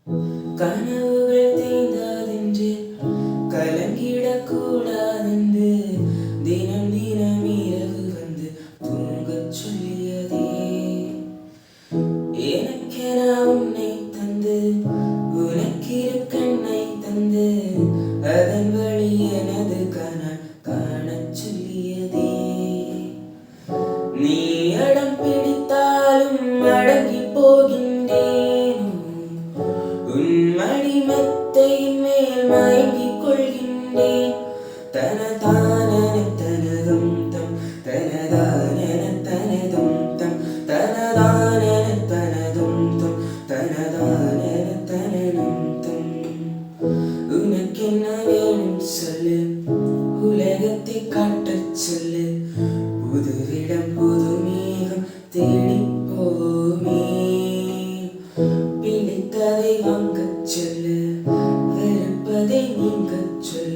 கனவுகள் தேய்ந்தாதென்று கலங்கிடக்கூடாதென்று தினம் தினம் இரவு வந்து தூங்கச் சொல்லியதே. எனக்கென உன்னை தந்து உனக்கிரு கண்ணை தந்து அதன் வழி எனது காணச் சொல்லியதே. நீ அடம் பிடித்தாலும் அடங்கி போகின்றேன், உன் மடிமெத்தை மேல் மயங்கிக் கொள்கின்றேன். தனதானன தனதும் தம் தனதானன தனதும் தம் தனதானன தனதும் தம் தனதானன தனதும் தம். உனக்கென்ன வேணும் சொல்லு, உலகத்தை காட்டச் சொல்லு. புதுவிடம் புது மேகம் தேடிப் போமே. பிடித்ததை வாங்கச் சொல்லு, வெறுப்பதை நீங்கச் சொல்லு.